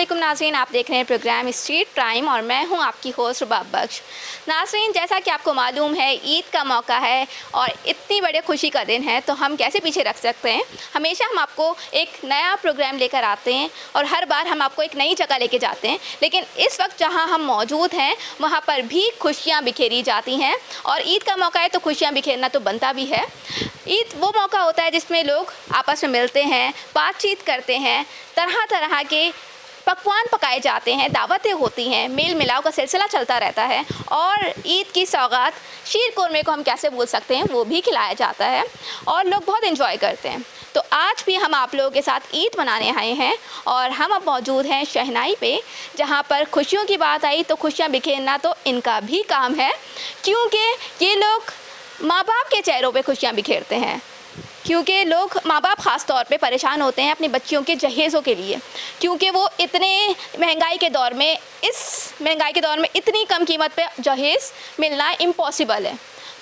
वालेकुम नाज़रीन, आप देख रहे हैं प्रोग्राम स्ट्रीट प्राइम और मैं हूं आपकी होस्ट रुबाब बख्श। नाज़रीन, जैसा कि आपको मालूम है ईद का मौका है और इतनी बड़ी खुशी का दिन है, तो हम कैसे पीछे रख सकते हैं। हमेशा हम आपको एक नया प्रोग्राम लेकर आते हैं और हर बार हम आपको एक नई जगह लेके जाते हैं, लेकिन इस वक्त जहाँ हम मौजूद हैं वहाँ पर भी खुशियाँ बिखेरी जाती हैं और ईद का मौका है तो खुशियाँ बिखेरना तो बनता भी है। ईद वो मौका होता है जिसमें लोग आपस में मिलते हैं, बातचीत करते हैं, तरह तरह के पकवान पकाए जाते हैं, दावतें होती हैं, मेल मिलाव का सिलसिला चलता रहता है और ईद की सौगात शीर कोरमे को हम कैसे भूल सकते हैं, वो भी खिलाया जाता है और लोग बहुत एंजॉय करते हैं। तो आज भी हम आप लोगों के साथ ईद मनाने आए हैं और हम अब मौजूद हैं शहनाई पे, जहाँ पर खुशियों की बात आई तो खुशियाँ बिखेरना तो इनका भी काम है, क्योंकि ये लोग माँ बाप के चेहरों पे खुशियाँ बिखेरते हैं। क्योंकि लोग माँ बाप ख़ास तौर पे परेशान होते हैं अपनी बच्चियों के जहेज़ों के लिए, क्योंकि वो इतने महंगाई के दौर में, इस महंगाई के दौर में इतनी कम कीमत पे जहेज़ मिलना इम्पॉसिबल है।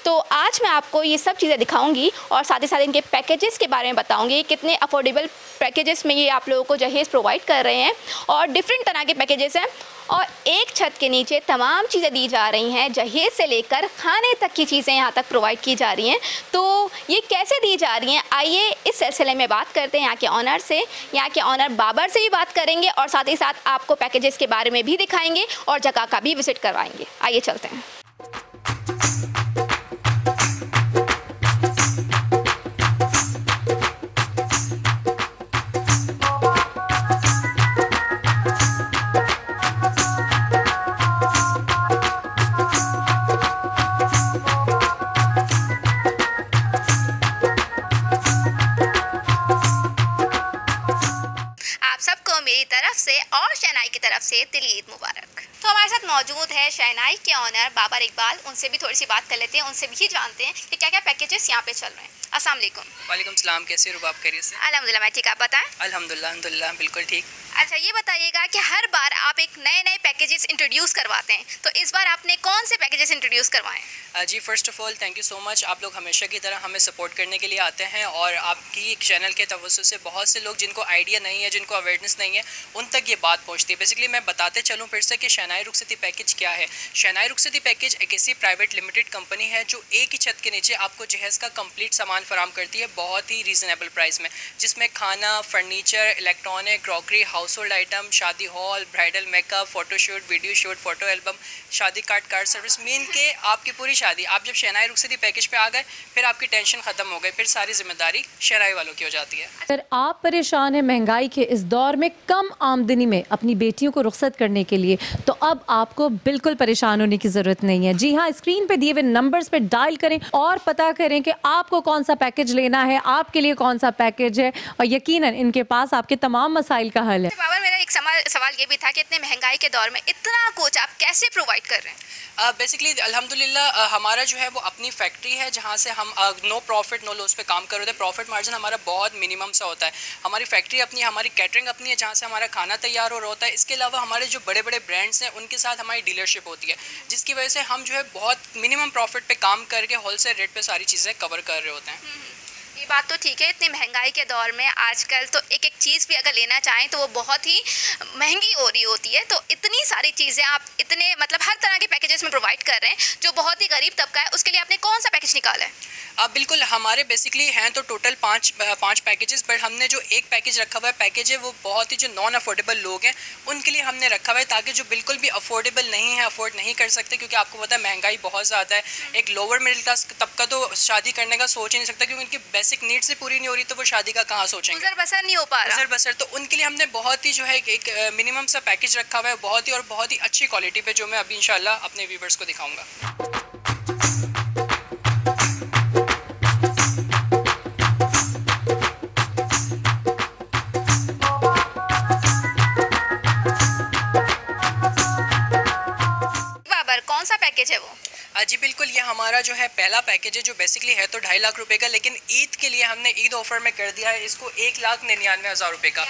तो आज मैं आपको ये सब चीज़ें दिखाऊंगी और साथ ही साथ इनके पैकेजेस के बारे में बताऊंगी, कितने अफोर्डेबल पैकेजेस में ये आप लोगों को जहेज़ प्रोवाइड कर रहे हैं और डिफरेंट तरह के पैकेजेस हैं और एक छत के नीचे तमाम चीज़ें दी जा रही हैं, जहेज़ से लेकर खाने तक की चीज़ें यहाँ तक प्रोवाइड की जा रही हैं। तो ये कैसे दी जा रही हैं, आइए इस सिलसिले में बात करते हैं यहाँ के ऑनर से। यहाँ के ऑनर बाबर से भी बात करेंगे और साथ ही साथ आपको पैकेजेस के बारे में भी दिखाएंगे और जगह का भी विज़िट करवाएंगे। आइए चलते हैं। मेरी तरफ से और शहनाई की तरफ से दिल ईद मुबारक। तो हमारे साथ मौजूद है शहनाई के ऑनर बाबर इकबाल, उनसे भी थोड़ी सी बात कर लेते हैं, उनसे भी जानते हैं कि क्या क्या पैकेजेस यहाँ पे चल रहे हैं। अस्सलाम वालेकुम। वालेकुम सलाम, कैसे रुबाब, खैरियत से? अल्हम्दुलिल्लाह मैं ठीक, आप बताएं? अल्हम्दुलिल्लाह बिल्कुल ठीक। अच्छा, ये बताइएगा कि हर बार आप एक नए नए पैकेजेस इंट्रोड्यूस करवाते हैं, तो इस बार आपने कौन से पैकेजेस इंट्रोड्यूस करवाएं? जी first of all thank you so much, आप लोग हमेशा की तरह हमें सपोर्ट करने के लिए आते हैं और आपकी चैनल के तवज्जो से बहुत से लोग जिनको आइडिया नहीं है, जिनको अवेयरनेस नहीं है, उन तक ये बात पहुंचती है। बेसिकली मैं बताते चलूँ फिर से कि शहनाई रुखसती पैकेज क्या है। शहनाई रुखसती पैकेज एक ऐसी प्राइवेट लिमिटेड कंपनी है जो एक ही छत के नीचे आपको जहेज़ का कंप्लीट सामान फराम करती है बहुत ही रीज़नेबल प्राइस में, जिसमें खाना, furniture, electronic, crockery, household item, शादी hall, bridal makeup, photoshoot, video shoot, photo album, शादी कार्ड सर्विस, मीन के आपकी पूरी शादी, आप जब शहनाई रुखसती पैकेज पे आ गए फिर आपकी टेंशन ख़त्म हो गई, फिर सारी जिम्मेदारी शहनाई वालों की हो जाती है। अगर आप परेशान हैं महंगाई के इस दौर में कम आमदनी में अपनी बेटियों को रुखसत करने के लिए, तो अब आपको बिल्कुल परेशान होने की ज़रूरत नहीं है। जी हाँ, स्क्रीन पे दिए हुए नंबर्स पे डायल करें और पता करें कि आपको कौन सा पैकेज लेना है, आपके लिए कौन सा पैकेज है और यकीनन इनके पास आपके तमाम मसाइल का हल है। बाबर, मेरा एक सवाल ये भी था कि इतने महंगाई के दौर में इतना कुछ आप कैसे प्रोवाइड कर रहे हैं? बेसिकली अल्हम्दुलिल्लाह हमारा जो है वो अपनी फैक्ट्री है जहाँ से हम नो प्रॉफिट नो लॉस पे काम कर रहे थे। प्रॉफिट मार्जिन हमारा बहुत मिनिमम सा होता है। हमारी फैक्ट्री अपनी है, हमारी कैटरिंग अपनी है जहाँ से हमारा खाना तैयार हो रहा होता है। इसके अलावा हमारे जो बड़े बड़े ब्रांड्स हैं उनके साथ हमारी डीलरशिप होती है, जिसकी वजह से हम जो है बहुत मिनिमम प्रॉफिट पे काम करके होलसेल रेट पे सारी चीज़ें कवर कर रहे होते हैं। ये बात तो ठीक है, इतनी महंगाई के दौर में आजकल तो एक एक चीज़ भी अगर लेना चाहें तो वो बहुत ही महंगी हो रही होती है। तो इतनी सारी चीज़ें आप इतने मतलब हर तरह के पैकेजेस में प्रोवाइड कर रहे हैं, जो बहुत ही गरीब तबका है उसके लिए आपने कौन सा पैकेज निकाला है? बिल्कुल, हमारे बेसिकली हैं तो टोटल पाँच पैकेजेस, बट हमने जो एक पैकेज रखा हुआ है पैकेज है वो बहुत ही जो नॉन अफोर्डेबल लोग हैं उनके लिए हमने रखा हुआ है, ताकि जो बिल्कुल भी अफोर्डेबल नहीं है, अफोर्ड नहीं कर सकते, क्योंकि आपको पता है महंगाई बहुत ज़्यादा है। एक लोअर मिडिल क्लास तबका तो शादी करने का सोच ही नहीं सकता, क्योंकि उनकी बेसिक नीड्स से पूरी नहीं हो रही तो वो शादी का कहाँ सोचेंगे, गुजर बसर नहीं हो पा रहा। गुजर बसर, तो उनके लिए हमने बहुत ही जो है एक मिनिमम सा पैकेज रखा हुआ है, बहुत ही अच्छी क्वालिटी पे, जो मैं अभी इंशाल्लाह अपने व्यूवर्स को दिखाऊंगा। कौन सा पैकेज है वो? जी बिल्कुल, ये ये हमारा जो है पहला पैकेज है, जो बेसिकली है तो 2.5 लाख रुपए का, लेकिन ईद के लिए हमने ईद ऑफर में कर दिया है इसको 1,99,000 रुपए का।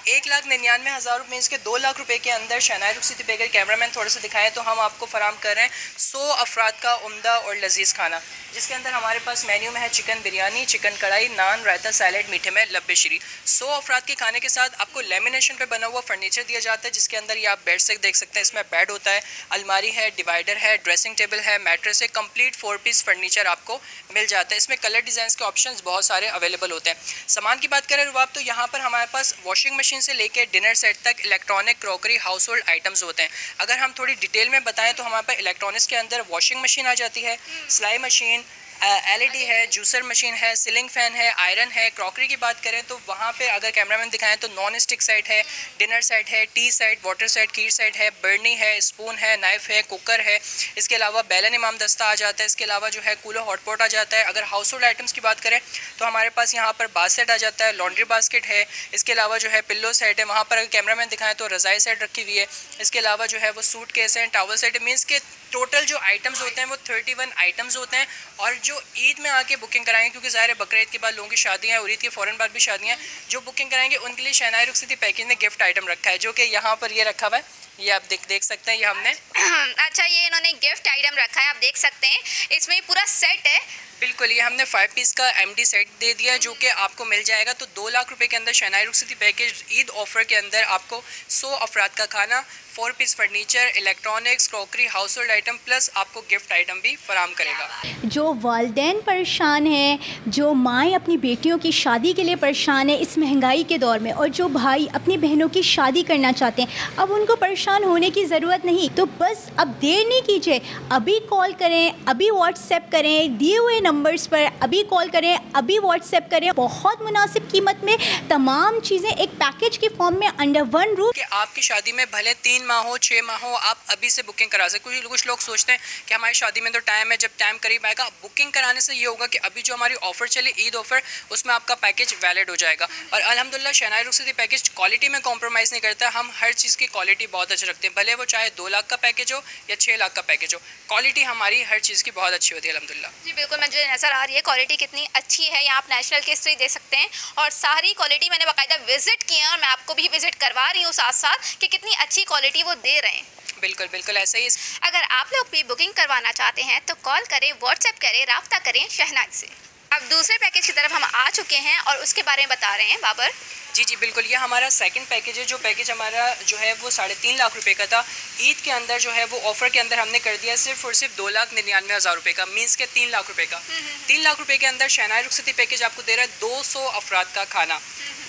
1,99,000 रुपये इसके 2 लाख रुपए के अंदर शहनाई रुखसती बेकर, कैमरामैन थोड़े से दिखाएं तो हम आपको फराम कर रहे हैं 100 अफराद का उम्दा और लजीज खाना, जिसके अंदर हमारे पास मेन्यू में है चिकन बिरयानी, चिकन कढ़ाई, नान, रायता, सैलेड, मीठे में लब्बे शीरी। 100 अफराद के खाने के साथ आपको लेमिनेशन पे बना हुआ फर्नीचर दिया जाता है, जिसके अंदर ये आप बेड से देख सकते हैं, इसमें बेड होता है, अलमारी है, डिवाइडर है, ड्रेसिंग टेबल है, मैट्रेस है, कंप्लीट 4 पीस फर्नीचर आपको मिल जाता है। इसमें कलर डिज़ाइन के ऑप्शंस बहुत सारे अवेलेबल होते हैं। सामान की बात करें रुबाब, तो यहाँ पर हमारे पास वॉशिंग मशीन से लेकर डिनर सेट तक electronic, crockery, house hold items होते हैं। अगर हम थोड़ी डिटेल में बताएं तो हमारे पास इलेक्ट्रॉनिक्स के अंदर वॉशिंग मशीन आ जाती है, सिलाई मशीन, LED है, जूसर मशीन है, सीलिंग फ़ैन है, आयरन है। क्रॉकरी की बात करें तो वहाँ पे अगर कैमरामैन दिखाएं तो नॉन स्टिक सेट है, डिनर सेट है, टी सेट, वाटर सेट, खीर सेट है, बर्नी है, स्पून है, नाइफ है, कुकर है। इसके अलावा बैलन इमाम दस्ता आ जाता है। इसके अलावा जो है कूलर हॉटपॉट आ जाता है। अगर हाउस होल्ड आइटम्स की बात करें तो हमारे पास यहाँ पर बाथ सेट आ जाता है, लॉन्ड्री बास्केट है। इसके अलावा जो है पिल्लो सेट है। वहाँ पर अगर कैमरामैन दिखाएं तो रज़ाई सेट रखी हुई है। इसके अलावा जो है वो सूट केस हैं, टावल सेट है। मीन्स के टोटल जो आइटम्स होते हैं वो 31 आइटम्स होते हैं। और जो ईद में आके बुकिंग कराएंगे, क्योंकि ज़ाहिर है बकरीद के बाद लोगों की शादियाँ हैं और ईद के फ़ौरन बाद भी शादियाँ हैं, जो बुकिंग कराएंगे उनके लिए शहनाई रुखसती पैकेज ने गिफ्ट आइटम रखा है, जो कि यहाँ पर ये रखा हुआ है। ये आप देख सकते हैं, ये हमने अच्छा, ये इन्होंने गिफ्ट आइटम रखा है, आप देख सकते हैं। इसमें पूरा सेट है। बिल्कुल, ये हमने 5 पीस का MD सेट दे दिया है, जो कि आपको मिल जाएगा। तो 2 लाख रुपए के अंदर शहनाई रुखसती पैकेज ईद ऑफर के अंदर आपको 100 अफराद का खाना, 4 piece furniture, electronics, crockery, household item plus आपको गिफ्ट आइटम भी फराम करेगा। जो वालिदैन परेशान हैं, जो माएँ अपनी बेटियों की शादी के लिए परेशान है इस महंगाई के दौर में, और जो भाई अपनी बहनों की शादी करना चाहते हैं, अब उनको परेशान होने की ज़रूरत नहीं। तो बस अब देर नहीं कीजिए, अभी कॉल करें, अभी व्हाट्सएप करें, दिए हुए नंबर्स पर अभी कॉल करें, अभी व्हाट्सएप करें। बहुत मुनासिब कीमत में तमाम चीज़ें एक पैकेज के फॉर्म में अंडर वन रूफ। कि आपकी शादी में भले 3 माह हो, 6 माह हो, आप अभी से बुकिंग करा सकते। कुछ लोग सोचते हैं कि हमारी शादी में तो टाइम है, जब टाइम करीब आएगा। बुकिंग कराने से ये होगा कि अभी जो हमारी ऑफर चली ईद ऑफर, उसमें आपका पैकेज वैलिड हो जाएगा। और अल्हम्दुलिल्लाह शहनाई रुखसती पैकेज क्वालिटी में कॉम्प्रोमाइज़ नहीं करता। हम हर चीज़ की क्वालिटी बहुत अच्छी रखते हैं, भले वो चाहे 2 लाख का पैकेज हो या 6 लाख का पैकेज हो। क्वालिटी हमारी हर चीज़ की बहुत अच्छी होती है अल्हम्दुलिल्लाह। जी बिल्कुल, मुझे नज़र आ रही है क्वालिटी कितनी अच्छी है। यहाँ आप नेशनल की हिस्ट्री देख सकते हैं, और सारी क्वालिटी मैंने बाकायदा विजिट किया, और मैं आपको भी विजिट करवा रही हूँ साथ साथ, कि कितनी अच्छी क्वालिटी वो दे रहे हैं। बिल्कुल बिल्कुल ऐसे ही। अगर आप लोग भी बुकिंग करवाना चाहते हैं तो कॉल करें, व्हाट्सएप करें, राब्ता करें शहनाई से। अब दूसरे पैकेज की तरफ हम आ चुके हैं और उसके बारे में बता रहे हैं बाबर। जी बिल्कुल, ये हमारा सेकंड पैकेज है। जो पैकेज हमारा जो है वो 3.5 लाख रुपए का था। ईद के अंदर जो है वो ऑफर के अंदर हमने कर दिया सिर्फ और सिर्फ 2,99,000 रुपए का, मीन्स के 3 लाख रुपए का। 3 लाख रुपए के अंदर शहनाई रुखसती पैकेज आपको दे रहा है 200 अफराद का खाना।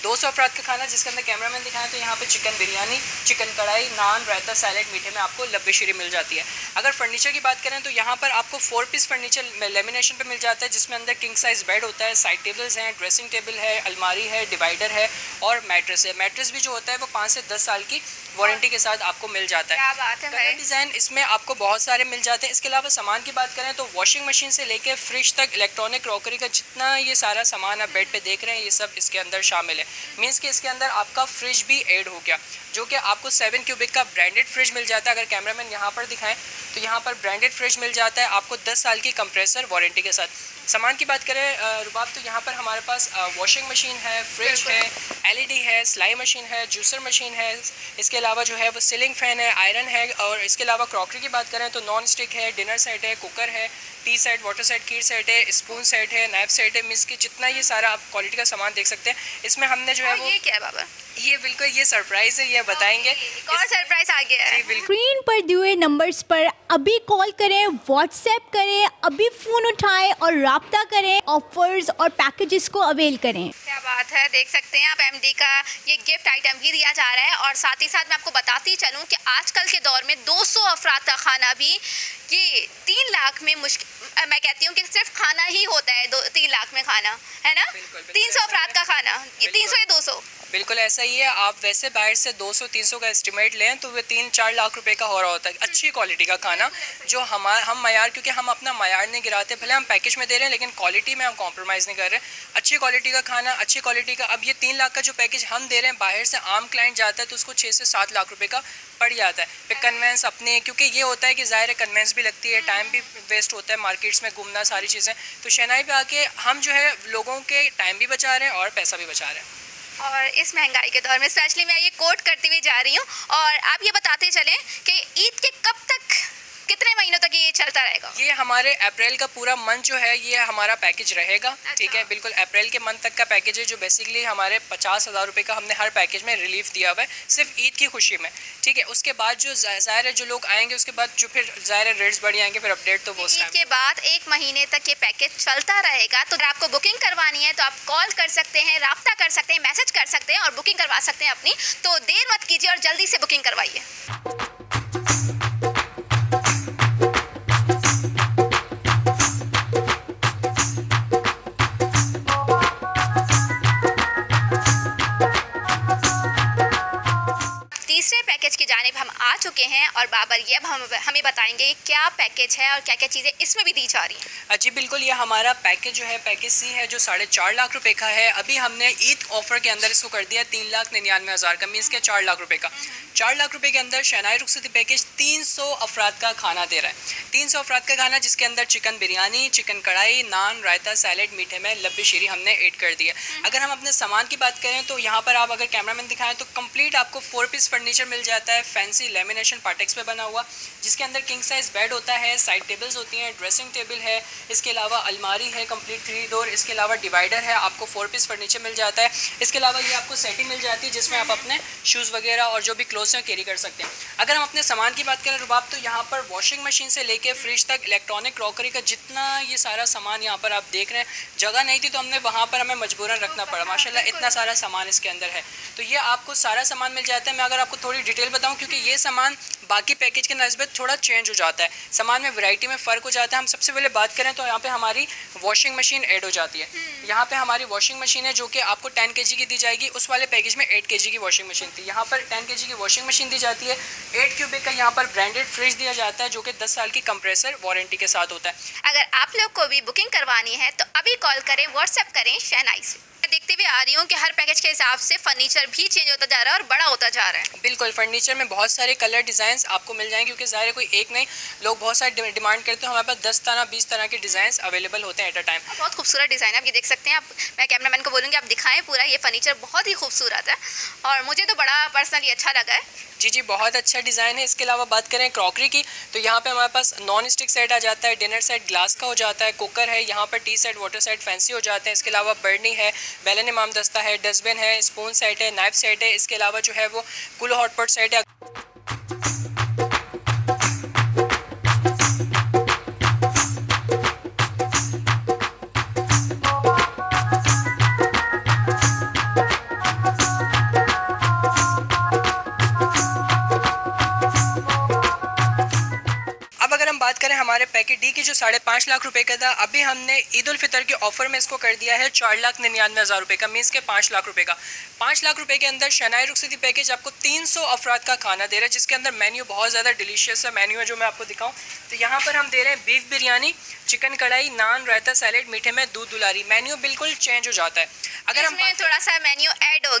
200 अफराद का खाना, जिसके अंदर कैमरामैन दिखाएं तो यहाँ पे चिकन बिरयानी, चिकन कढ़ाई, नान, रायता, सैलेड, मीठे में आपको लब्बे शीरी मिल जाती है। अगर फर्नीचर की बात करें तो यहाँ पर आपको 4 पीस फर्नीचर लेमिनेशन पे मिल जाता है, जिसमें अंदर किंग साइज़ बेड होता है, साइड टेबल्स हैं, ड्रेसिंग टेबल है, अलमारी है, डिवाइडर है और मैट्रेस है। मैट्रेस भी जो होता है वो 5 से 10 साल की वारंटी के साथ आपको मिल जाता है। क्या बात है भाई। डिज़ाइन इसमें आपको बहुत सारे मिल जाते हैं। इसके अलावा सामान की बात करें तो वॉशिंग मशीन से लेकर फ्रिज तक, इलेक्ट्रॉनिक, क्रॉकरी का जितना ये सारा सामान आप बेड पे देख रहे हैं, ये सब इसके अंदर शामिल है। मीन्स कि इसके अंदर आपका फ्रिज भी ऐड हो गया, जो कि आपको 7 क्यूबिक का ब्रांडेड फ्रिज मिल जाता है। अगर कैमरामैन यहाँ पर दिखाएं तो यहाँ पर ब्रांडेड फ्रिज मिल जाता है आपको 10 साल की कंप्रेसर वारंटी के साथ। सामान की बात करें रुबाब, तो यहाँ पर हमारे पास वॉशिंग मशीन है, फ्रिज है, LED है, सिलाई मशीन है, जूसर मशीन है। इसके अलावा जो है वो सीलिंग फ़ैन है, आयरन है। और इसके अलावा क्रॉकरी की बात करें तो नॉन स्टिक है, डिनर सेट है, कुकर है, टी सेट, वाटर सेट, खीर सेट है, स्पून सेट है, नाइफ सेट है। मिस की जितना ये सारा आप क्वालिटी का सामान देख सकते हैं। इसमें हमने जो है वो, ये क्या है बाबर? ये बिल्कुल ये सरप्राइज़ है, ये बताएंगे। और सरप्राइज आ गया है। स्क्रीन पर दिए हुए नंबर्स पर अभी कॉल करें, व्हाट्सएप करें, अभी फ़ोन उठाएं और राब्ता करें, ऑफर्स और पैकेजेस को अवेल करें। क्या बात है, देख सकते हैं आप MD का ये गिफ्ट आइटम भी दिया जा रहा है। और साथ ही साथ मैं आपको बताती चलूँ कि आजकल के दौर में 200 अफराद का खाना भी ये 3 लाख में मुश्किल, मैं कहती हूँ कि सिर्फ खाना ही होता है 3 लाख में खाना, है ना? 300 अफराद का खाना, 300 या 200 बिल्कुल ऐसा ही है। आप वैसे बाहर से 200-300 का एस्टिमेट लें तो वो 3-4 लाख रुपए का हो रहा होता है अच्छी क्वालिटी का खाना, जो हम मयार, क्योंकि हम अपना मयार नहीं गिराते, भले हम पैकेज में दे रहे हैं लेकिन क्वालिटी में हम कॉम्प्रोमाइज़ नहीं कर रहे। अच्छी क्वालिटी का खाना, अच्छी क्वालिटी का। अब ये 3 लाख का जो पैकेज हम दे रहे हैं, बाहर से आम क्लाइंट जाता है तो उसको 6 से 7 लाख रुपये का पड़ जाता है। फिर कन्वेंस अपने, क्योंकि ये होता है कि ज़ाहिर है कन्वेंस भी लगती है, टाइम भी वेस्ट होता है मार्केट्स में घूमना, सारी चीज़ें। तो शहनाई पे आके हम जो है लोगों के टाइम भी बचा रहे हैं और पैसा भी बचा रहे हैं। और इस महंगाई के दौर में स्पेशली मैं ये कोट करती हुई जा रही हूँ, और आप ये बताते चलें कि ईद के कब तक, कितने महीनों तक ये चलता रहेगा? ये हमारे अप्रैल का पूरा मंथ जो है ये हमारा पैकेज रहेगा। ठीक है, बिल्कुल अप्रैल के मंथ तक का पैकेज है, जो बेसिकली हमारे 50,000 रुपये का हमने हर पैकेज में रिलीफ दिया हुआ है सिर्फ ईद की खुशी में। ठीक है, उसके बाद जो ज़ाहिर है जो लोग आएंगे उसके बाद जो फिर ज़ाहिर है रेट्स बढ़ जाएंगे, फिर अपडेट तो वो ईद के बाद 1 महीने तक ये पैकेज चलता रहेगा। तो अगर आपको बुकिंग करवानी है तो आप कॉल कर सकते हैं, राब्ता कर सकते हैं, मैसेज कर सकते हैं और बुकिंग करवा सकते हैं अपनी। तो देर मत कीजिए और जल्दी से बुकिंग करवाइए। तीसरे पैकेज की जानिब हम आ चुके हैं और बाबर ये अब हमें बताएंगे क्या पैकेज है और क्या क्या चीज़ें इसमें भी दी जा रही हैं। जी बिल्कुल, ये हमारा पैकेज जो है पैकेज सी है, जो 4.5 लाख रुपए का है। अभी हमने ईद ऑफर के अंदर इसको कर दिया 3,99,000 का, मीन्स के 4 लाख रुपए का। 4 लाख रुपए के अंदर शहनाई रुखसती पैकेज 300 अफराद का खाना दे रहा है। 300 अफराद का खाना जिसके अंदर चिकन बिरयानी, चिकन कढ़ाई, नान, रायता, सैलेड, मीठे में लब्बी शीरी हमने ऐड कर दिया। अगर हम अपने सामान की बात करें तो यहाँ पर आप अगर कैमरामैन दिखाएं तो कंप्लीट आपको 4 पीस फर्नीचर मिल जाता है, फैंसी लेमिनेशन पार्टेक्स पे बना हुआ, जिसके अंदर किंग साइज बेड होता है, साइड टेबल्स होती हैं, ड्रेसिंग टेबल है, इसके अलावा अलमारी है कंप्लीट 3 डोर, इसके अलावा डिवाइडर है, आपको 4 पीस फर्नीचर मिल जाता है। इसके अलावा ये आपको सेटिंग मिल जाती है जिसमें आप अपने शूज़ वगैरह और जो भी क्लोथ्स हैं कैरी कर सकते हैं। अगर हम अपने सामान की बात करें रुबाब, तो यहाँ पर वॉशिंग मशीन से लेके फ्रिज तक, इलेक्ट्रॉनिक क्रॉकरी का जितना ये सारा सामान यहाँ पर आप देख रहे हैं, जगह नहीं थी तो हमने वहाँ पर हमें मजबूरन रखना पड़ा। माशाल्लाह इतना सारा सामान इसके अंदर है, तो ये आपको सारा सामान मिल जाता है। मैं अगर आपको थोड़ी डिटेल बताऊँ, क्योंकि ये सामान बाकी पैकेज के नस्बत थोड़ा चेंज हो जाता है, सामान में वैरायटी में फ़र्क हो जाता है। हम सबसे पहले बात करें तो यहाँ पे हमारी वॉशिंग मशीन ऐड हो जाती है। यहाँ पे हमारी वॉशिंग मशीन है जो कि आपको 10 kg की दी जाएगी। उस वाले पैकेज में 8 kg की वॉशिंग मशीन थी, यहाँ पर 10 kg की वॉशिंग मशीन दी जाती है। 8 क्यूबिक का यहाँ पर ब्रांडेड फ्रिज दिया जाता है जो कि 10 साल की कंप्रेसर वारंटी के साथ होता है। अगर आप लोग को भी बुकिंग करवानी है तो अभी कॉल करें, व्हाट्सएप करें शहनाई से। मैं देखते हुए आ रही हूँ कि हर पैकेज के हिसाब से फर्नीचर भी चेंज होता जा रहा है और बड़ा होता जा रहा है। बिल्कुल, फर्नीचर में बहुत सारे कलर डिज़ाइंस आपको मिल जाएंगे, क्योंकि ज़ाहिर है कोई एक नहीं, लोग बहुत सारे डिमांड करते हैं। हमारे पास 10 तरह 20 तरह के डिज़ाइंस अवेलेबल होते हैं एट अ टाइम। बहुत खूबसूरत डिज़ाइन है, आप ये देख सकते हैं। आप, मैं कैमरामैन को बोलूँगी आप दिखाएं पूरा, ये फर्नीचर बहुत ही खूबसूरत है और मुझे तो बड़ा पर्सनली अच्छा लगा है। जी बहुत अच्छा डिज़ाइन है। इसके अलावा बात करें क्रॉकरी की, तो यहाँ पे हमारे पास नॉन स्टिक सेट आ जाता है, डिनर सेट ग्लास का हो जाता है, कुकर है, यहाँ पर T set, water set fancy हो जाते हैं। इसके अलावा बर्नी है, बेलन इमाम दस्ता है, डस्टबिन है, स्पून सेट है, नाइफ सेट है। इसके अलावा जो है वो कूल हॉटपॉट सेट है। बात करें हमारे पैकेज डी की जो 5.5 लाख रुपए का था, अभी हमने ईद उल फितर के ऑफर में इसको कर दिया है 4,99,000 रुपए का, मीन्स के 5 लाख रुपए का। 5 लाख रुपए के अंदर शहनाई रुखसती पैकेज आपको 300 अफराद का खाना दे रहा है, जिसके अंदर मेन्यू बहुत ज़्यादा डिलीशियस है मेन्यू है जो मैं आपको दिखाऊं। तो यहाँ पर हम दे रहे हैं बीफ बिरयानी, चिकन कढ़ाई, नान, रायता, सैलेड, मीठे में दूध दुलारी। मेन्यू बिल्कुल चेंज हो जाता है। अगर हम थोड़ा सा मेन्यू ऐड हो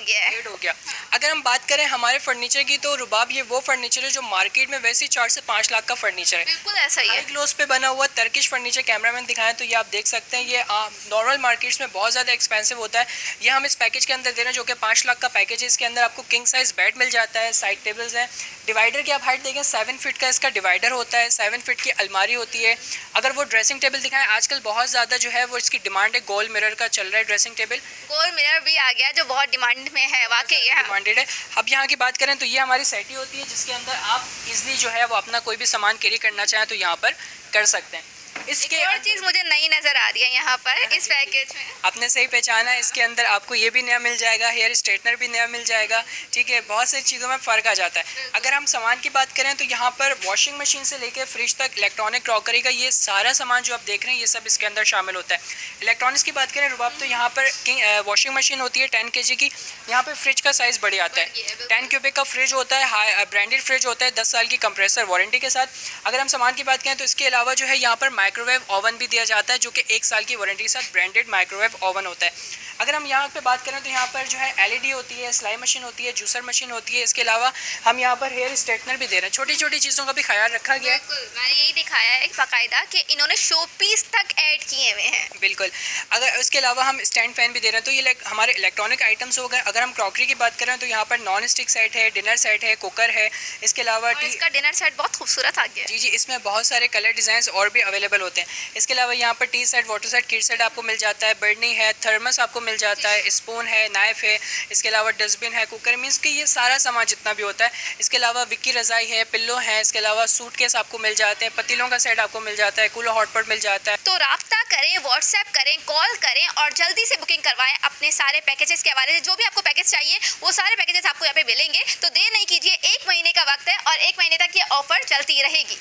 गया। अगर हम बात करें हमारे फर्नीचर की, तो रुबाब ये वो फर्नीचर है जो मार्केट में वैसे 4 से 5 लाख का फर्नीचर है, बिल्कुल ऐसा ही है। ग्लोस पे बना हुआ टर्किश फर्नीचर। कैमरामैन दिखाएं तो ये आप देख सकते हैं, ये नॉर्मल मार्केट्स में बहुत ज़्यादा एक्सपेंसिव होता है। ये हम इस पैकेज के अंदर दे रहे हैं जो कि 5 लाख का पैकेज है। इसके अंदर आपको किंग साइज बेड मिल जाता है, साइड टेबल्स हैं, डिवाइडर की आप हाइट देखें 7 फीट का इसका डिवाइडर होता है, 7 फीट की अलमारी होती है। अगर वो ड्रेसिंग टेबल दिखाएं, आजकल बहुत ज़्यादा जो है वो इसकी डिमांड है, गोल मिरर का चल रहा है ड्रेसिंग टेबल। गोल मिरर भी आ गया जो बहुत डिमांड में है, वाकई डिमांडेड है। अब यहाँ की बात करें तो ये हमारी सेटी होती है जिसके अंदर आप इजली जो है वो अपना कोई भी सामान कैरी करना चाहें तो यहाँ पर कर सकते हैं। इसके एक और चीज़ मुझे नई नज़र आ रही है यहाँ पर इस पैकेज में। आपने सही पहचाना, इसके अंदर आपको ये भी नया मिल जाएगा, हेयर स्ट्रेटनर भी नया मिल जाएगा, ठीक है। बहुत सारी चीज़ों में फ़र्क आ जाता है। अगर हम सामान की बात करें तो यहाँ पर वॉशिंग मशीन से लेकर फ्रिज तक, इलेक्ट्रॉनिक क्रॉकरी का ये सारा सामान जो आप देख रहे हैं ये सब इसके अंदर शामिल होता है। इलेक्ट्रॉनिक्स की बात करें रुबाब, तो यहाँ पर वॉशिंग मशीन होती है 10 kg की। यहाँ पर फ्रिज का साइज़ बढ़ आता है, 10 क्यूबिक का फ्रिज होता है, ब्रांडेड फ्रिज होता है, 10 साल की कंप्रेसर वारंटी के साथ। अगर हम सामान की बात करें तो इसके अलावा जो है यहाँ पर माइक्रोवेव ओवन भी दिया जाता है, जो कि 1 साल की वारंटी के साथ ब्रांडेड माइक्रोवेव ओवन होता है। अगर हम यहाँ पे बात करें तो यहाँ पर जो है LED होती है, सिलाई मशीन होती है, जूसर मशीन होती है। इसके अलावा हम यहाँ पर हेयर स्ट्रेटनर भी दे रहे हैं। छोटी छोटी चीज़ों का भी ख्याल रखा गया है। बिल्कुल, मैंने यही दिखाया है बाकायदा कि इन्होंने शो पीस तक ऐड किए हुए हैं। बिल्कुल। अगर इसके अलावा हम स्टैंड फैन भी दे रहे हैं, तो ये हमारे इलेक्ट्रॉनिक आइटम्स हो गए। अगर हम क्रॉकरी की बात करें तो यहाँ पर नॉन स्टिक सेट है, डिनर सेट है, कुकर है। इसके अलावा इसका डिनर सेट बहुत खूबसूरत आ गया। जी जी, इसमें बहुत सारे कलर डिज़ाइन और भी अवेलेबल होते हैं। इसके अलावा यहाँ पर T set, water set, kit set आपको मिल जाता है, बर्नी है, थर्मस आपको मिल जाता है, स्पून है, नाइफ है। इसके अलावा डस्टबिन है, कुकर, मीन्स कि ये सारा सामान जितना भी होता है। इसके अलावा विक्की रज़ाई है, पिल्लो है। इसके अलावा सूटकेस आपको मिल जाते हैं, पतीलों का सेट आपको मिल जाता है, कूलर हॉटपॉट मिल जाता है। तो राब्ता करें, व्हाट्सएप करें, कॉल करें और जल्दी से बुकिंग करवाएं अपने सारे पैकेजेस के हवाले से। जो भी आपको पैकेज चाहिए वो सारे पैकेजेस आपको यहाँ पे मिलेंगे। तो देर नहीं कीजिए, 1 महीने का वक्त है और 1 महीने तक ये ऑफर चलती रहेगी।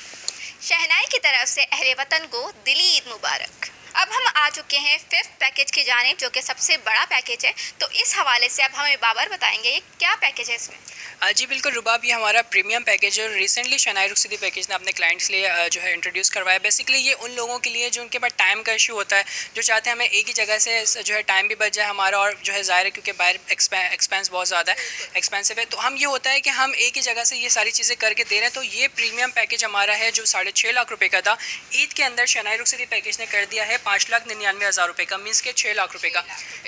शहनाई की तरफ से अहले वतन को दिली ईद मुबारक। अब हम आ चुके हैं 5th पैकेज की जानिब, जो कि सबसे बड़ा पैकेज है। तो इस हवाले से अब हमें बाबर बताएंगे ये क्या पैकेज है इसमें। जी बिल्कुल रुबाब, ये हमारा प्रीमियम पैकेज है। रिसेंटली शहनाई रुखसती पैकेज ने अपने क्लाइंट्स के लिए जो है इंट्रोड्यूस करवाया। बेसिकली ये उन लोगों के लिए जो उनके पास टाइम का इशू होता है, जो चाहते हैं हमें एक ही जगह से जो है टाइम भी बच जाए हमारा, और जो है ज़ाहिर है क्योंकि बाहर एक्सपेंस बहुत ज़्यादा है, एक्सपेंसिव है, तो हम ये होता है कि हम एक ही जगह से ये सारी चीज़ें करके दे रहे हैं। तो ये प्रीमियम पैकेज हमारा है जो 6.5 लाख रुपये का था। ईद के अंदर शहनाई रुखसती पैकेज ने कर दिया है 5,99,000 रुपये का, मीन्स के 6 लाख रुपये का।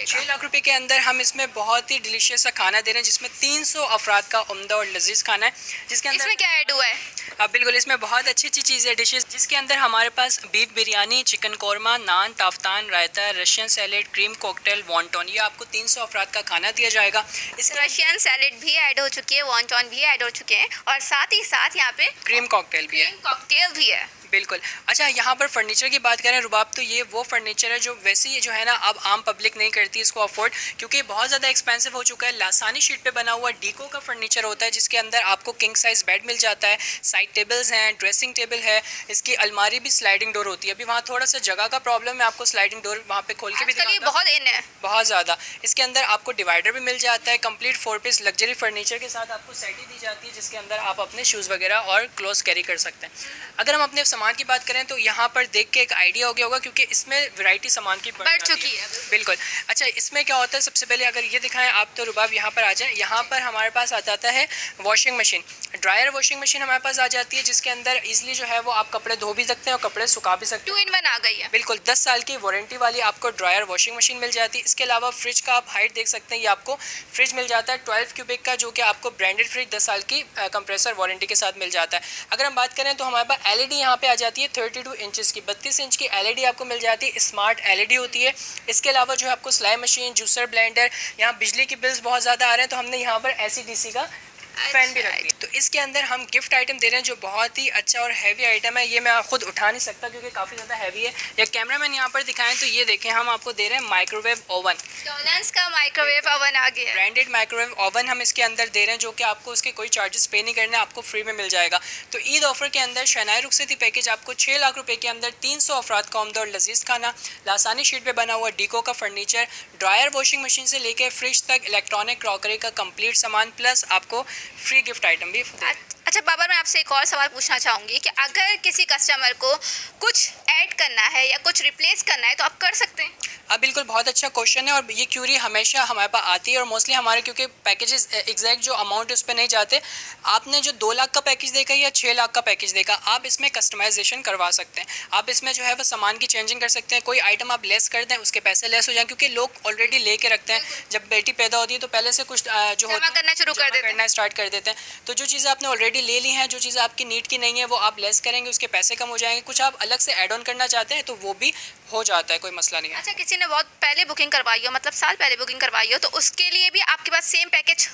6 लाख रुपये के अंदर हम इसमें बहुत ही डिलीशियस सा खाना दे रहे हैं, जिसमें 300 अफराद का उम्दा और लजीज खाना है, जिसके अंदर इसमें क्या ऐड हुआ है? बिल्कुल, इसमें बहुत अच्छी अच्छी चीज़ें, डिशेस, जिसके अंदर हमारे पास beef biryani, chicken korma, naan, taftan, raita, Russian salad, cream cocktail, wonton, ये आपको 300 अफराद का खाना दिया जाएगा। इसके रशियन सैलेड भी ऐड हो चुकी है, वॉन्टॉन भी ऐड हो चुके हैं और साथ ही साथ यहाँ पे क्रीम कॉकटेल भी है। कॉकटेल भी है। बिल्कुल। अच्छा, यहाँ पर फर्नीचर की बात करें रुबाब, तो ये वो फर्नीचर है जो वैसे ही जो है ना अब आम पब्लिक नहीं करती इसको अफोर्ड, क्योंकि बहुत ज़्यादा एक्सपेंसिव हो चुका है। लासानी शीट पे बना हुआ डीको का फर्नीचर होता है, जिसके अंदर आपको किंग साइज़ बेड मिल जाता है, साइड टेबल्स हैं, ड्रेसिंग टेबल है, इसकी अलमारी भी स्लाइडिंग डोर होती है। अभी वहाँ थोड़ा सा जगह का प्रॉब्लम है, आपको स्लाइडिंग डोर वहाँ पे खोल के भी दिखाता बहुत इन है, बहुत ज़्यादा। इसके अंदर आपको डिवाइडर भी मिल जाता है, कंप्लीट 4 पीस लग्जरी फर्नीचर के साथ आपको सेट ही दी जाती है, जिसके अंदर आप अपने शूज़ वगैरह और क्लोथ्स कैरी कर सकते हैं। अगर हम अपने सामान की बात करें तो यहाँ पर देख के एक आइडिया हो गया होगा, क्योंकि इसमें वैरायटी सामान की बढ़ चुकी है। बिल्कुल। अच्छा, इसमें क्या होता है, सबसे पहले अगर ये दिखाएं आप तो रुबाब यहाँ पर आ जाए। यहाँ पर हमारे पास आ जाता है washing machine, dryer washing machine हमारे पास आ जाती है, जिसके अंदर इजीली जो है वो आप कपड़े धो भी सकते हैं और कपड़े सुखा भी सकते हैं। 2 in 1 आ गई है। बिल्कुल, 10 साल की वारंटी वाली आपको ड्रायर वॉशिंग मशीन मिल जाती है। इसके अलावा फ्रिज का आप हाइट देख सकते हैं, ये आपको फ्रिज मिल जाता है 12 क्यूबिक का, जो कि आपको ब्रांडेड फ्रिज 10 साल की कंप्रेसर वारंटी के साथ मिल जाता है। अगर हम बात करें तो हमारे पास LED यहाँ पे आ जाती है 32 इंचज़ की, 32 इंच की LED आपको मिल जाती है, स्मार्ट LED होती है। इसके अलावा जो है आपको सिलाई मशीन, जूसर, ब्लेंडर, यहाँ बिजली के बिल्स बहुत ज़्यादा आ रहे हैं, तो हमने यहाँ पर AC/DC का फैन भी रख दिया। तो इसके अंदर हम गिफ्ट आइटम दे रहे हैं जो बहुत ही अच्छा और हैवी आइटम है। ये मैं खुद उठा नहीं सकता क्योंकि काफ़ी ज़्यादा हैवी है। या कैमरामैन यहाँ पर दिखाएं तो ये देखें, हम आपको दे रहे हैं माइक्रोवेव ओवन। डॉलर्स का माइक्रोवेव ओवन आ गया, ब्रांडेड माइक्रोवेव ओवन हम इसके अंदर दे रहे हैं, जो कि आपको उसके कोई चार्जेस पे नहीं करने, आपको फ्री में मिल जाएगा। तो ईद ऑफर के अंदर शहनाई रुखसती पैकेज आपको 6 लाख रुपए के अंदर 300 अफराद का उम्दा और लजीज खाना, लासानी शीट पे बना हुआ डीको का फर्नीचर, ड्रायर वॉशिंग मशीन से लेकर फ्रिज तक इलेक्ट्रॉनिक क्रॉकरी का कंप्लीट सामान, प्लस आपको फ्री गिफ्ट आइटम भी। अच्छा बाबर, मैं आपसे एक और सवाल पूछना चाहूँगी कि अगर किसी कस्टमर को कुछ ऐड करना है या कुछ रिप्लेस करना है तो आप कर सकते हैं? बिल्कुल, बहुत अच्छा क्वेश्चन है और ये क्यूरी हमेशा हमारे पास आती है और मोस्टली हमारे क्योंकि पैकेजेस एग्जैक्ट जो अमाउंट है उस पर नहीं जाते। आपने जो 2 लाख का पैकेज देखा या 6 लाख का पैकेज देखा, आप इसमें कस्टमाइजेशन करवा सकते हैं। आप इसमें जो है वो सामान की चेंजिंग कर सकते हैं। कोई आइटम आप लेस कर दें, उसके पैसे लेस हो जाएं, क्योंकि लोग ऑलरेडी लेके रखते हैं। जब बेटी पैदा होती है तो पहले से कुछ जो होता है करना शुरू करना स्टार्ट कर देते हैं। तो जो चीज़ें आपने ऑलरेडी ले ली हैं, जो चीज़ें आपकी नीड की नहीं है, वो आप लेस करेंगे, उसके पैसे कम हो जाएंगे। कुछ आप अलग से ऐड ऑन करना चाहते हैं तो वो भी हो जाता है, कोई मसला नहीं है। अच्छा, किसी ने बहुत पहले बुकिंग करवाई हो, मतलब साल पहले बुकिंग करवाई हो, तो उसके लिए भी आपके पास सेम पैकेज?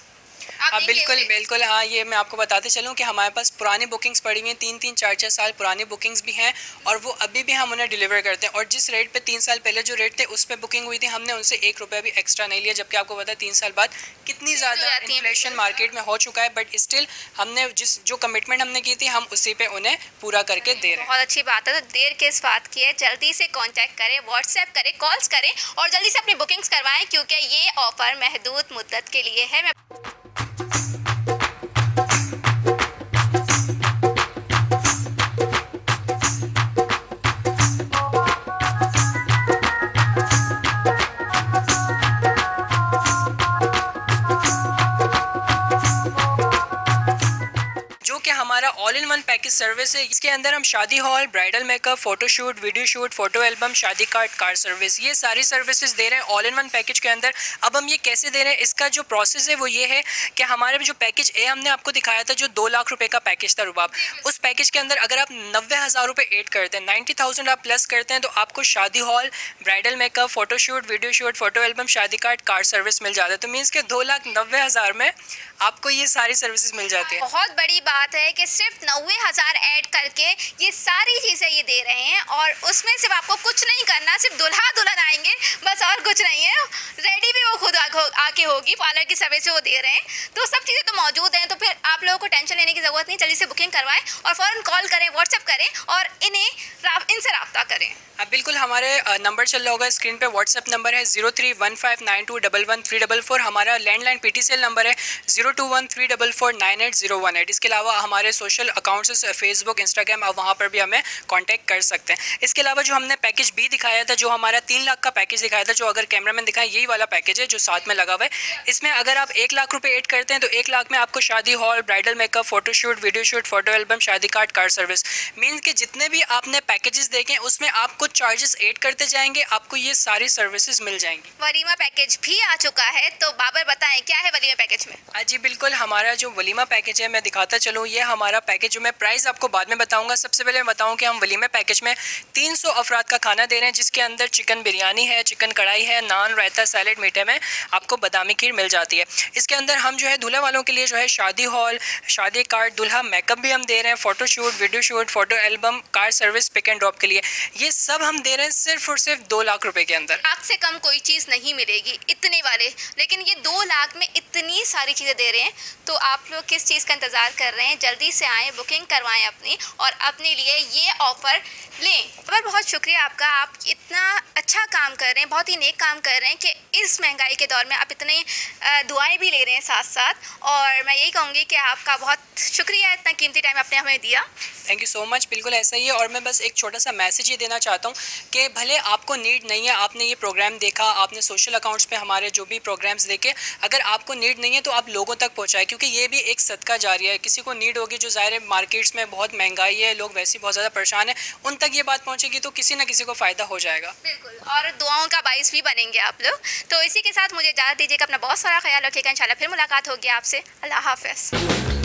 हाँ बिल्कुल बिल्कुल। हाँ, ये मैं आपको बताते चलूँ कि हमारे पास पुरानी बुकिंग्स पड़ी हुई हैं, 3-3 4-4 साल पुरानी बुकिंग्स भी हैं और वो अभी भी हम उन्हें डिलीवर करते हैं। और जिस रेट पे 3 साल पहले जो रेट थे उस पर बुकिंग हुई थी, हमने उनसे 1 रुपया भी एक्स्ट्रा नहीं लिया, जबकि आपको पता है 3 साल बाद कितनी ज़्यादा इन्फ्लेशन मार्केट में हो चुका है। बट स्टिल हमने जो कमिटमेंट हमने की थी हम उसी पे उन्हें पूरा करके दे रहे हैं। बहुत अच्छी बात है। तो देर किस बात की है, जल्दी से कांटेक्ट करें, व्हाट्सएप करें, कॉल्स करें और जल्दी से अपनी बुकिंग्स करवाएं, क्योंकि ये ऑफर महदूद मुद्दत के लिए है। हमारा all in one package service है। इसके अंदर हम शादी hall, bridal makeup, photoshoot, video shoot, photo album, शादी कार्ड, कार सर्विस, ये सारी सर्विसेज दे रहे हैं ऑल इन वन पैकेज के अंदर। अब हम ये कैसे दे रहे हैं, इसका जो प्रोसेस है वो ये है कि हमारे जो पैकेज ए हमने आपको दिखाया था, जो 2 लाख रुपए का पैकेज था रुबाब, उस पैकेज के अंदर अगर आप 90,000 रुपये ऐड करते हैं, 90,000 आप प्लस करते हैं, तो आपको शादी hall, bridal makeup, photoshoot, video shoot, photo album, शादी कार्ड, कार सर्विस मिल जाता है। तो मीन्स के 2,90,000 में आपको ये सारी सर्विसेज मिल जाती है। बहुत बड़ी बात है कि सिर्फ 90,000 ऐड करके ये सारी चीज़ें ये दे रहे हैं और उसमें सिर्फ आपको कुछ नहीं करना, सिर्फ दुल्हा दुल्हन आएंगे बस, और कुछ नहीं है। रेडी भी वो खुद आके होगी, पार्लर की सर्विस वो दे रहे हैं, तो सब चीज़ें तो मौजूद हैं। तो फिर आप लोगों को टेंशन लेने की ज़रूरत नहीं, जल्दी से बुकिंग करवाएं और फ़ौरन कॉल करें, व्हाट्सएप करें और इनसे रब्ता करें। अब बिल्कुल हमारे नंबर चल रहा होगा स्क्रीन पे, व्हाट्सएप नंबर है 03159211 हमारा लैंडलाइन PTCL नंबर है 0213449801। इसके अलावा हमारे सोशल अकाउंट्स फेसबुक, इंस्टाग्राम, आप वहाँ पर भी हमें कांटेक्ट कर सकते हैं। इसके अलावा जो हमने पैकेज बी दिखाया था, जो हमारा 3 लाख का पैकेज दिखाया था, जो अगर कैमरामैन दिखाएं यही वाला पैकेज है जो साथ में लगा हुआ है। इसमें अगर आप 1 लाख रुपये ऐड करते हैं तो 1 लाख में आपको शादी hall, bridal makeup, photoshoot, video shoot, photo album, शादी कार्ड, कार सर्विस, मीन्स कि जितने भी आपने पैकेजेस देखे उसमें आपको चार्जेस ऐड करते जाएंगे, आपको ये सारी सर्विसेज मिल जाएंगी। वलीमा पैकेज भी आ चुका है, तो बाबर बताएं क्या है वलीमा पैकेज में? जी बिल्कुल, हमारा जो वलीमा पैकेज है मैं दिखाता चलूँ, ये हमारा पैकेज जो मैं प्राइस आपको बाद में बताऊंगा। सबसे पहले मैं बताऊं कि हम वलीमा पैकेज में 300 अफराद का खाना दे रहे हैं, जिसके अंदर चिकन बिरयानी है, चिकन कढ़ाई है, नान, रायता, सैलेड, मीठे में आपको बादामी खीर मिल जाती है। इसके अंदर हम जो है दूल्हा वालों के लिए जो है शादी हॉल, शादी कार्ड, दूल्हा मेकअप भी हम दे रहे हैं, photoshoot, video shoot, photo album, car service, pick and drop के लिए, ये सब हम दे रहे हैं सिर्फ और सिर्फ 2 लाख रुपए के अंदर। लाख से कम कोई चीज़ नहीं मिलेगी इतने वाले, लेकिन ये 2 लाख में इतनी सारी चीज़ें दे रहे हैं। तो आप लोग किस चीज़ का इंतज़ार कर रहे हैं? जल्दी से आएँ, बुकिंग करवाएं अपनी और अपने लिए ये ऑफ़र लें। पर बहुत शुक्रिया आपका, आप इतना अच्छा काम कर रहे हैं, बहुत ही नेक काम कर रहे हैं कि इस महंगाई के दौर में आप इतने दुआएं भी ले रहे हैं साथ साथ। और मैं यही कहूँगी कि आपका बहुत शुक्रिया, इतना कीमती टाइम आपने हमें दिया। Thank you so much. बिल्कुल ऐसा ही है। और मैं बस एक छोटा सा मैसेज ये देना चाहता हूँ कि भले आपको नीड नहीं है, आपने ये प्रोग्राम देखा, आपने सोशल अकाउंट्स पे हमारे जो भी प्रोग्राम्स देखे, अगर आपको नीड नहीं है तो आप लोगों तक पहुँचाएं, क्योंकि ये भी एक सदका जारिया है। किसी को नीड होगी, जो ज़ाहिर है मार्केट्स में बहुत महंगाई है, लोग वैसे ही बहुत ज़्यादा परेशान है, उन तक ये बात पहुँचेगी तो किसी न किसी को फ़ायदा हो जाएगा। बिल्कुल, और दुआओं का बाइस भी बनेंगे आप लोग। तो इसी के साथ मुझे इजाज़त दीजिएगा, अपना बहुत सारा ख्याल रखिएगा, इंशाल्लाह फिर मुलाकात होगी आपसे। अल्लाह हाफ़िज़।